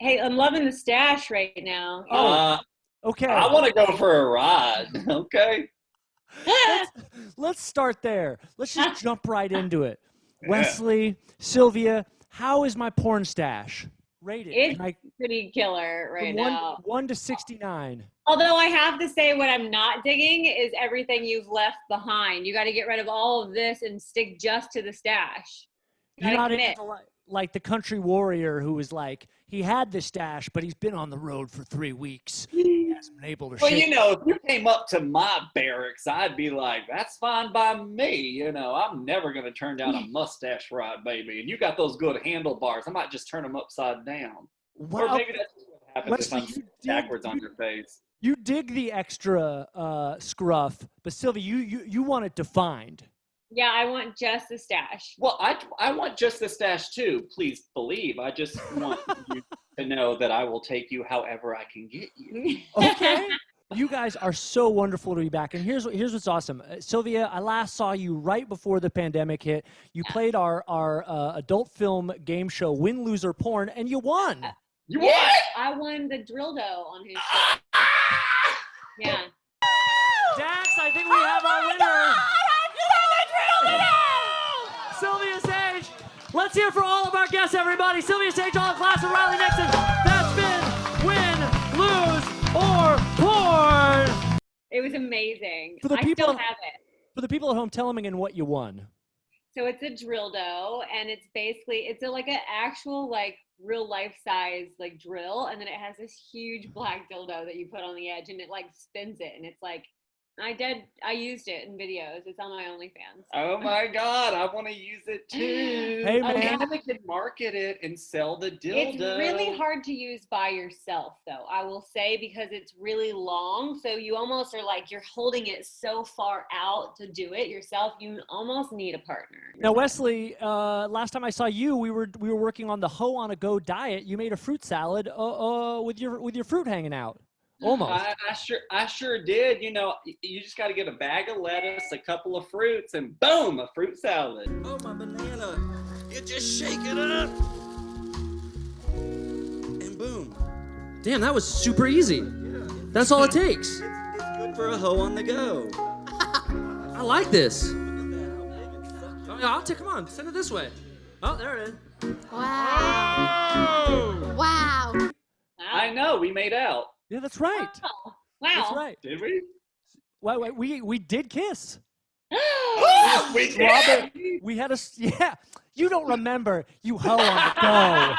Hey, I'm loving the stash right now. Okay. I want to go for a ride. Okay. Let's start there. Let's just jump right into it. Yeah. Wesley, Silvia, how is my porn stash rated? It's pretty killer right now. 1 to 69. Although I have to say what I'm not digging is everything you've left behind. You got to get rid of all of this and stick just to the stash. You're not into like the country warrior who was like, he had the stash, but he's been on the road for 3 weeks. He hasn't been able to Well, shake you know, if you came up to my barracks, I'd be like, that's fine by me. You know, I'm never going to turn down a mustache ride, baby. And you got those good handlebars. I might just turn them upside down. Well, or maybe that's what happens Wesley, if I'm backwards on your face. You dig the extra scruff, but Sylvia, you want it defined. Yeah, I want just the stash. Well, I want just the stash too. Please believe. I just want you to know that I will take you however I can get you. Okay. You guys are so wonderful to be back. And here's what's awesome. Sylvia, I last saw you right before the pandemic hit. You played our adult film game show, Win, Lose, or Porn, and you won. You won? I won the drill dough on his show. Yeah. Dax, I think we have our winner. Silvia Saige. Let's hear for all of our guests, everybody. Silvia Saige, all class, and Riley Nixon. That's been Win, Lose, or Porn. It was amazing. For the I people, still have it. For the people at home, tell them again what you won. So it's a drill dough, and it's basically like an actual like real life size like drill, and then it has this huge black dildo that you put on the edge, and it like spins it, and it's like I used it in videos. It's on my OnlyFans. Oh my God, I want to use it too. Hey, man. Maybe they can market it and sell the dildo. It's really hard to use by yourself, though, I will say, because it's really long. So you almost are like, you're holding it so far out to do it yourself. You almost need a partner. Now, Wesley, last time I saw you, we were working on the Hoe on a Go diet. You made a fruit salad with your fruit hanging out. Almost. I sure did. You know, you just got to get a bag of lettuce, a couple of fruits, and boom, a fruit salad. Oh, my banana. You just shake it up. And boom. Damn, that was super easy. That's all it takes. It's good for a hoe on the go. I like this. Oh, yeah, I'll take, come on, send it this way. Oh, there it is. Wow. Oh! Wow. I know, we made out. Yeah, that's right. Wow. That's right. Did we? Wait, we did kiss. We did. Robert, we had yeah. You don't remember, you hoe on the go.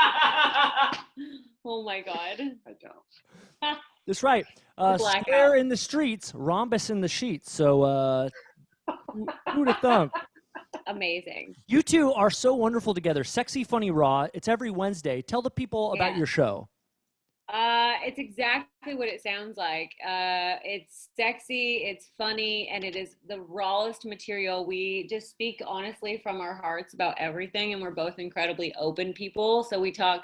Oh my God. I don't. That's right. Blackout. Square in the streets, rhombus in the sheets. So who'd have thunk? Amazing. You two are so wonderful together. Sexy, Funny, Raw. It's every Wednesday. Tell the people about your show. It's exactly what it sounds like. It's sexy, it's funny, and it is the rawest material. We just speak honestly from our hearts about everything, and we're both incredibly open people. So we talk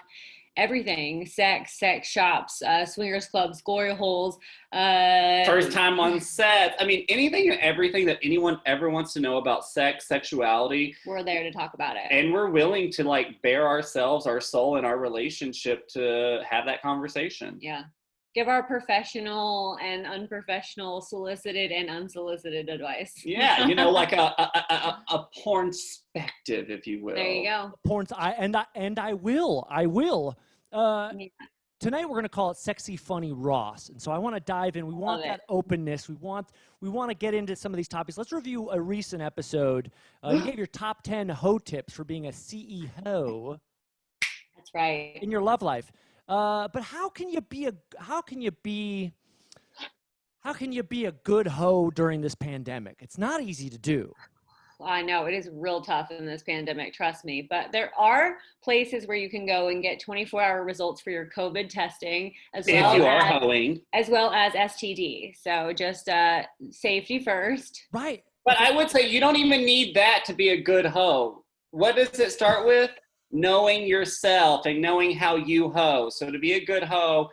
everything: sex shops, swingers clubs, glory holes. First time on set. I mean, anything and everything that anyone ever wants to know about sex, sexuality. We're there to talk about it. And we're willing to like bare ourselves, our soul, and our relationship to have that conversation. Yeah. Give our professional and unprofessional, solicited and unsolicited advice. Yeah, you know, like a porn perspective, if you will. There you go. Porn, I will. Tonight we're going to call it Sexy, Funny, Ross. And so I want to dive in. We want that openness. We want to get into some of these topics. Let's review a recent episode. You gave your top 10 hoe tips for being a CEO. That's right. In your love life. But how can you be a good hoe during this pandemic? It's not easy to do. I know it is real tough in this pandemic, trust me. But there are places where you can go and get 24-hour results for your COVID testing, as well if you are hoeing, as well as STD. So just safety first. Right. But I would say you don't even need that to be a good hoe. What does it start with? Knowing yourself and knowing how you hoe. So to be a good hoe,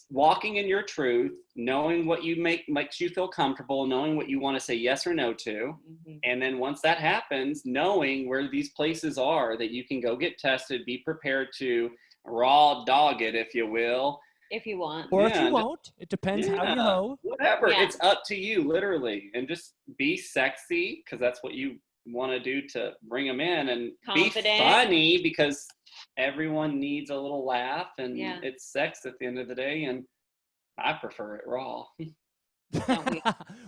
walking in your truth, knowing what you makes you feel comfortable, knowing what you want to say yes or no to. Mm-hmm. And then once that happens, knowing where these places are that you can go get tested, be prepared to raw dog it, if you will. If you want. Or if Yeah, you won't, it depends how you hoe. Whatever. Yeah. It's up to you, literally. And just be sexy, because that's what you want to do to bring them in. And Confident. be funny, because everyone needs a little laugh. And Yeah. it's sex at the end of the day. And I prefer it raw.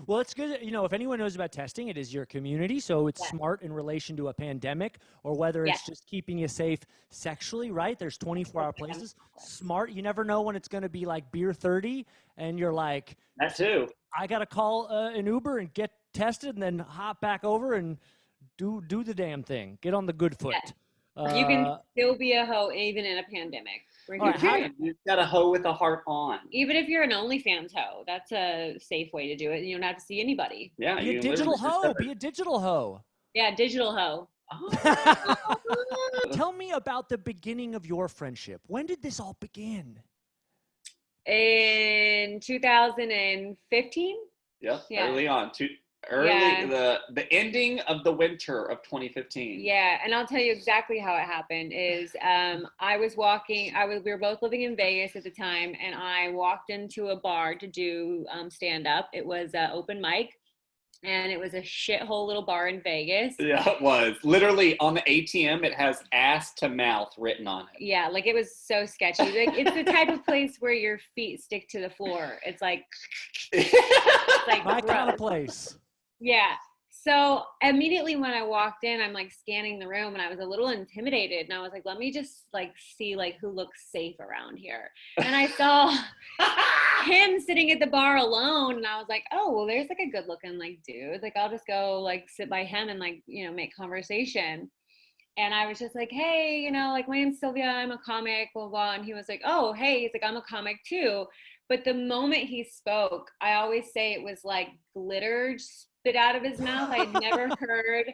Well, it's good. You know, if anyone knows about testing, it is your community. So it's smart in relation to a pandemic, or whether it's just keeping you safe sexually, right? There's 24-hour places. Smart. You never know when it's going to be like beer 30 and you're like, That too. I got to call an Uber and get tested and then hop back over and do the damn thing. Get on the good foot. You can still be a hoe even in a pandemic. You've got a hoe with a heart on. Even if you're an OnlyFans hoe, that's a safe way to do it. You don't have to see anybody. Yeah, be a digital hoe. Be a digital hoe. Yeah, digital hoe. Tell me about the beginning of your friendship. When did this all begin? In 2015. Yep, Yeah. early on. The ending of the winter of 2015. Yeah, and I'll tell you exactly how it happened. Is I was walking. We were both living in Vegas at the time, and I walked into a bar to do stand up. It was open mic, and it was a shithole little bar in Vegas. Yeah, it was. Literally on the ATM, it has ass to mouth written on it. Yeah, like it was so sketchy. Like it's the type of place where your feet stick to the floor. It's like My kind of place. Yeah. So immediately when I walked in, I'm like scanning the room and I was a little intimidated and I was like, let me just like see like who looks safe around here. And I saw him sitting at the bar alone and I was like, oh, well, there's like a good looking like dude. Like I'll just go like sit by him and like, you know, make conversation. And I was just like, hey, you know, like my name's Silvia, I'm a comic, blah, blah. And he was like, oh, hey, he's like, I'm a comic too. But the moment he spoke, I always say it was like glitter spit out of his mouth. I'd never heard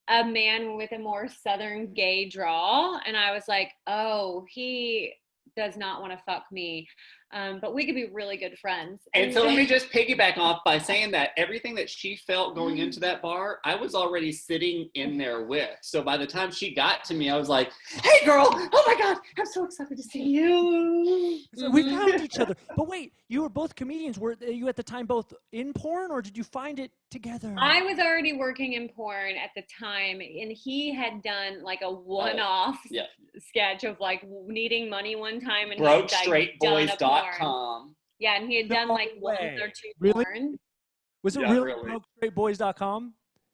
a man with a more Southern gay drawl. And I was like, oh, he does not want to fuck me. But we could be really good friends. And so let me just piggyback off by saying that everything that she felt going into that bar, I was already sitting in there with. So by the time she got to me, I was like, hey girl, oh my God, I'm so excited to see you. So we found each other. But wait, you were both comedians. Were you at the time both in porn or did you find it together? I was already working in porn at the time and he had done like a one-off sketch of like needing money one time and BrokeStraightBoys.com. Yeah, and he had done like one or two porn. Was it really BrokeStraightBoys.com?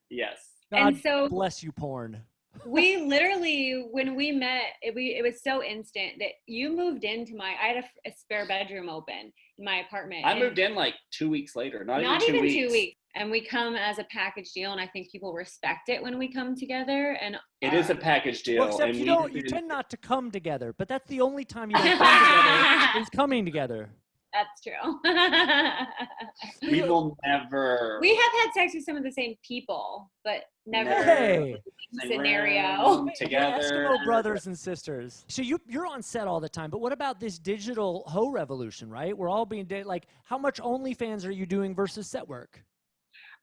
Yes. God and so bless you, porn. We literally, when we met, it was so instant that you moved into I had a spare bedroom open in my apartment. I moved in like 2 weeks later, not even 2 weeks. 2 weeks. And we come as a package deal, and I think people respect it when we come together. And it is a package deal. Well, except you tend not to come together, but that's the only time you don't come together is coming together. That's true. We will never. We have had sex with some of the same people, but never scenario together. Eskimo brothers and sisters. So you're on set all the time, but what about this digital hoe revolution, right? We're all being like, how much OnlyFans are you doing versus set work?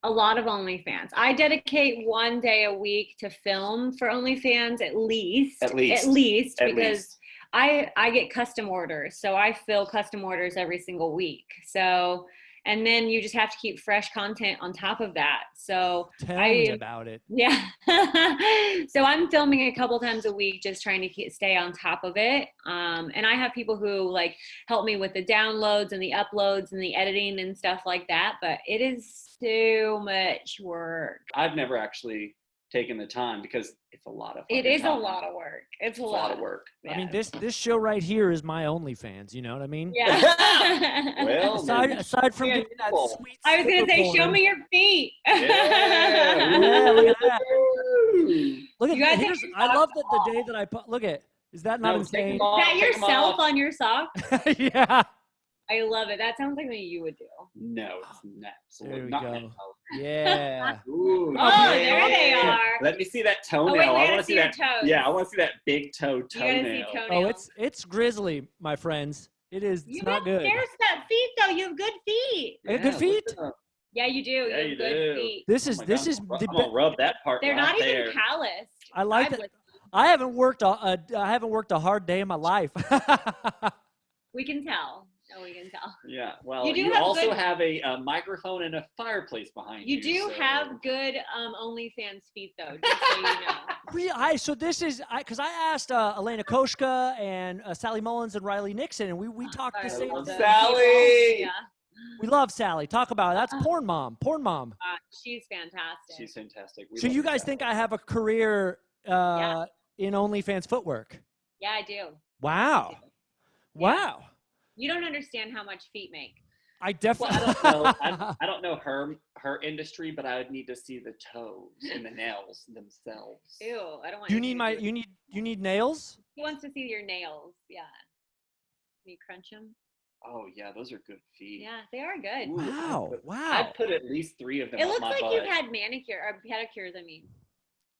A lot of OnlyFans. I dedicate 1 day a week to film for OnlyFans at least because I get custom orders. So I fill custom orders every single week. So, and then you just have to keep fresh content on top of that. So Tell me about it. Yeah. So I'm filming a couple times a week, just trying to stay on top of it. And I have people who like help me with the downloads and the uploads and the editing and stuff like that. But it is so much work. I've never actually taken the time because it's a lot of It is a lot of work. It's a lot of work. Yeah. I mean, this show right here is my OnlyFans. You know what I mean? Yeah. Well, aside from getting that sweet. I was gonna say, show me your feet. Yeah, look at that. Look at You guys that. I love that the day that I put. Look at. Is that not insane? Is that yourself on your sock? Yeah. I love it. That sounds like something you would do. No, it's absolutely There we not. go. Yeah. Ooh, Oh, there they are. Let me see that toenail. Oh, wait, I want to see that. toes. Yeah, I want to see that big toe You gotta see toenail. toenail. Oh, it's grisly, my friends. It is. It's not good. There's that feet though. You have good feet. You have good feet? Yeah, you do. Yeah, you have you good do. feet. This is Oh my this God, is I'm gonna rub that part. They're right not there. even calloused. I like I've that. licked I haven't worked a hard day in my life. We can tell. No, we can tell. Yeah. Well, You do you have also good- have a microphone and a fireplace behind you. You do so- have good OnlyFans feet, though, just so you know. So this is because I asked Elena Koshka and Sally Mullins and Riley Nixon, and we talked the Sorry, same love thing. Sally. Yeah, We love Sally. Talk about it. That's porn mom. Porn mom. she's fantastic. She's fantastic. We So love you guys Sally. think I have a career Yeah. in OnlyFans footwork? Yeah, I do. Wow. Wow. You don't understand how much feet make. I Well, definitely. I don't know. I don't know her industry, but I would need to see the toes and the nails themselves. Ew, I don't want. You anything need to do with- you need nails? He wants to see your nails. Yeah. Can you crunch them? Oh yeah, those are good feet. Yeah, they are good. Ooh, Wow. Wow. I'd put at least 3 of them It on looks my like butt. you've had manicure or pedicures. I mean,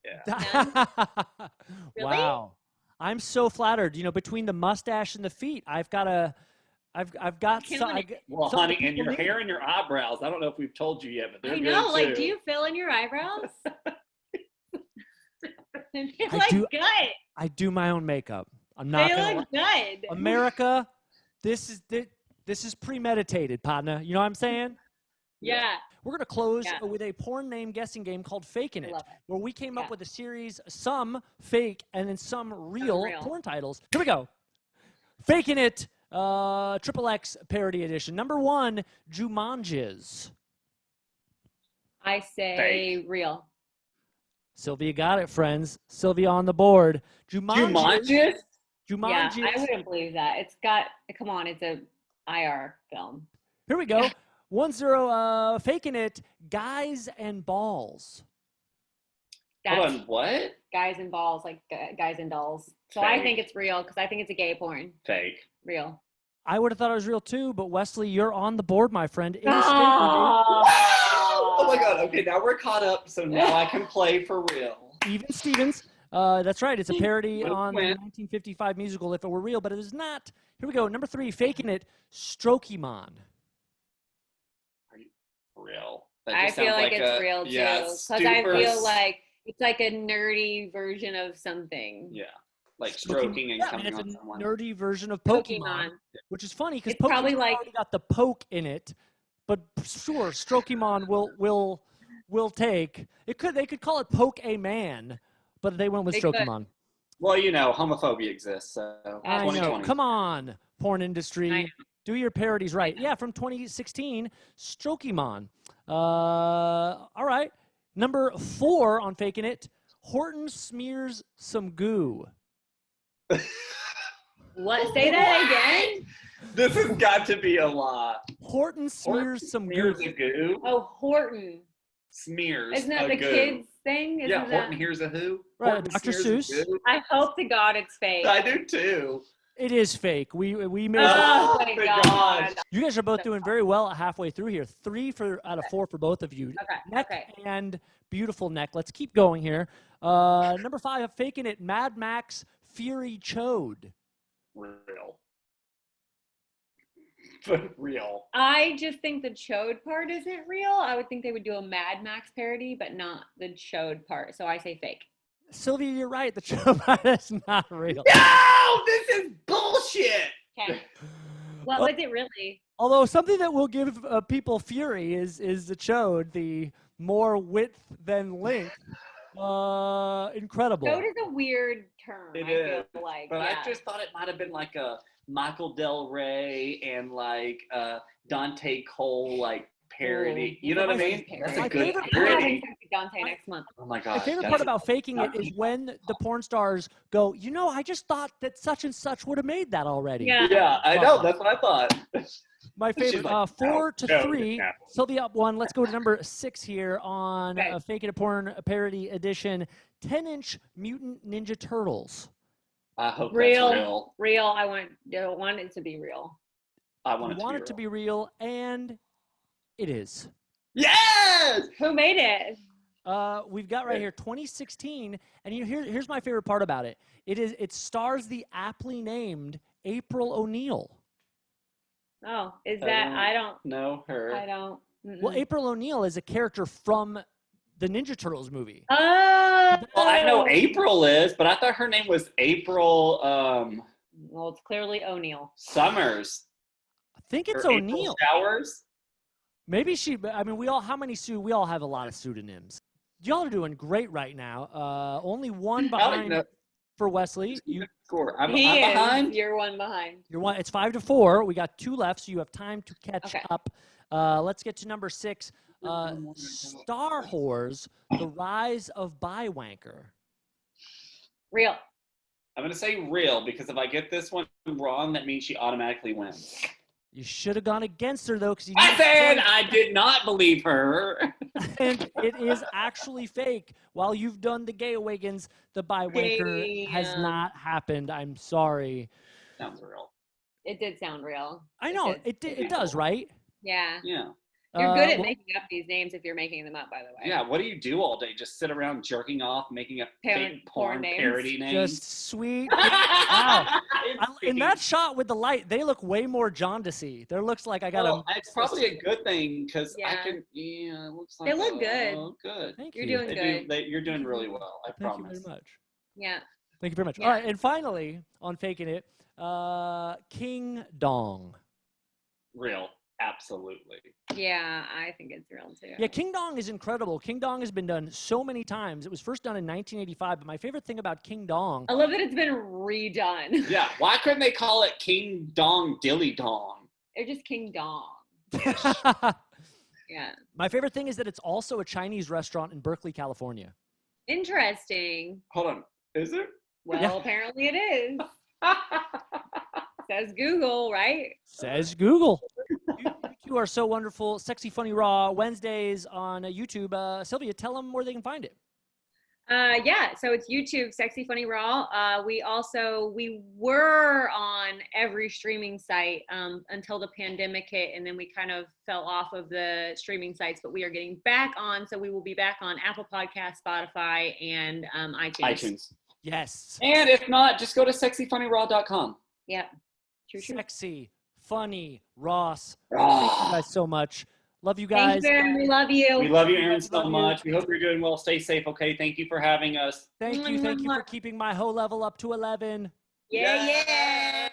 Yeah. Really? Wow. I'm so flattered. You know, between the mustache and the feet, I've got Killing it. Well, something honey, and people your need. hair and your eyebrows. I don't know if we've told you yet, but they're I know. good Like, too. do you fill in your eyebrows? They I look do- good. I do my own makeup. I'm not They gonna look good. America, this is premeditated, partner. You know what I'm saying? Yeah. We're gonna close Yeah. with a porn name guessing game called Fakin' I It, love it. where we came Yeah. up with a series, some fake and then some real real. porn titles. Here we go. Fakin' It, Triple X parody edition. Number 1, Jumanji's. I say Fake. real. Sylvia got it, friends. Sylvia on the board. Jumanji's. Yeah, Jumanji's. I wouldn't believe that. It's got. Come on, it's a IR film. Here we go. 1-0, Fakin' It, Guys and Balls. That's Hold on, what? guys and balls, like guys and dolls. So I Fake. think it's real because I think it's a gay porn. Fake. Real. I would have thought it was real too, but Wesley, you're on the board, my friend. It is Oh my god, okay, now we're caught up, so now I can play for real. Even Stevens. That's right. It's a parody Win, on the win. 1955 musical If It Were Real, but it is not. Here we go. Number 3, Fakin' It, Strokemon. Real. That I just feel sounds like it's a- real too. yeah, Because I super- feel like it's like a nerdy version of something. Yeah, like stroking and Yeah, I coming mean, on it's a someone. nerdy version of Pokemon, which is funny because It's probably Pokemon's like- already got the poke in it. But sure, Strokemon will take. They could call it Poke a Man, but they went with They could. Strokemon. Well, you know, homophobia exists, so I know. 2020. Come on, porn industry. I know. Do your parodies right. Yeah, from 2016, Strokemon. All right. Number 4 on Fakin' It, Horton smears some goo. What? Say that again. This has got to be a lie. Horton smears some Here's goo. a goo. Oh, Horton. Smears. Isn't that a the goo. kids thing? Isn't Yeah, that? Horton here's a who. Right, Horton Dr. smears a Seuss. goo. I hope to God it's fake. I do too. It is fake. We made Oh, Oh, thank my God. gosh. You guys are both doing very well halfway through here. 3 out of 4 for both of you. Okay. Neck Okay. and beautiful neck. Let's keep going here. Number 5, Fakin' It, Mad Max Fury Chode. Real. But real. I just think the chode part isn't real. I would think they would do a Mad Max parody, but not the chode part. So I say fake. Sylvia, you're right. The chode part is not real. No, this is bullshit. Okay. What was it really? Although something that will give people fury is the chode, the more width than length. Incredible. Chode is a weird term. It I is, feel like. But yeah. I just thought it might have been like a Michael Del Rey and like Dante Cole like parody. Ooh, You know what I my mean? favorite That's a My good favorite I'm having parody. sex with Dante next month. Oh my My gosh. favorite that's part about faking it not is when the porn stars go, you know, I just thought that such and such would have made that already. Yeah. Yeah, I know. That's what I thought. My She's favorite, like, 4 to no, 3. no. Sylvia up 1. Let's go to number 6 here on Okay. Faking a Porn parody edition. 10-inch Mutant Ninja Turtles. I hope Real. that's real. Real. I want it to be real. I We want want it it to real. be real, and it is. Yes! Who made it? We've got right here 2016, and here's my favorite part about it. It stars the aptly named April O'Neil. Oh, is that? I don't. know her. I don't. Well, April O'Neil is a character from the Ninja Turtles movie. Oh. Well, I know April is, but I thought her name was April Well, it's clearly O'Neal. Summers. I think it's Or April O'Neal. Showers. Maybe she. I mean, we all have a lot of pseudonyms. Y'all are doing great right now. Only one behind for Wesley. You score. I'm He is. behind. You're one behind. You're one. It's 5-4. We got 2 left, so you have time to catch up. Let's get to number 6. Star Whores: The Rise of Bywanker. Real. I'm gonna say real because if I get this one wrong, that means she automatically wins. You should have gone against her though, because I said I did not believe her. And it is actually fake. While you've done the gay awakens, the Bywanker has not happened. I'm sorry. Sounds real. It did sound real. I know it does, right? Yeah. Yeah. You're good at making up these names if you're making them up, by the way. Yeah. What do you do all day? Just sit around jerking off, making up fake porn names. parody names. Just sweet. Wow. In that It's shot with the light, they look way more jaundicey. There looks like I got well, it's probably a good thing because I Yeah. can. Yeah, it looks like They look good. Oh, good. Thank You're you. doing good. You're doing really well. I Thank you promise. very much. Yeah. Thank you very much. Yeah. All right, and finally, on Faking It, King Dong. Real. Absolutely. Yeah, I think it's real too. Yeah, King Dong is incredible. King Dong has been done so many times. It was first done in 1985, but my favorite thing about King Dong. I love that it's been redone. Yeah. Why couldn't they call it King Dong Dilly Dong? They're just King Dong. Yeah. My favorite thing is that it's also a Chinese restaurant in Berkeley, California. Two Hold on. Is it? Well, Yeah. apparently it is. Says Google, right? Says Google. You are so wonderful. Sexy Funny Raw Wednesdays on YouTube. Sylvia, tell them where they can find it. Yeah, so it's YouTube, Sexy Funny Raw. We were on every streaming site until the pandemic hit, and then we kind of fell off of the streaming sites, but we are getting back on, so we will be back on Apple Podcasts, Spotify, and iTunes. Yes. And if not, just go to sexyfunnyraw.com. Yep. True. Sexy, funny, Ross. Raw. Thank you guys so much. Love you guys. Thanks, Aaron. We love you. We love you, Aaron, so Love you. much. We hope you're doing well. Stay safe, okay? Thank you for having us. Thank you for keeping my hoe level up to 11. Yeah.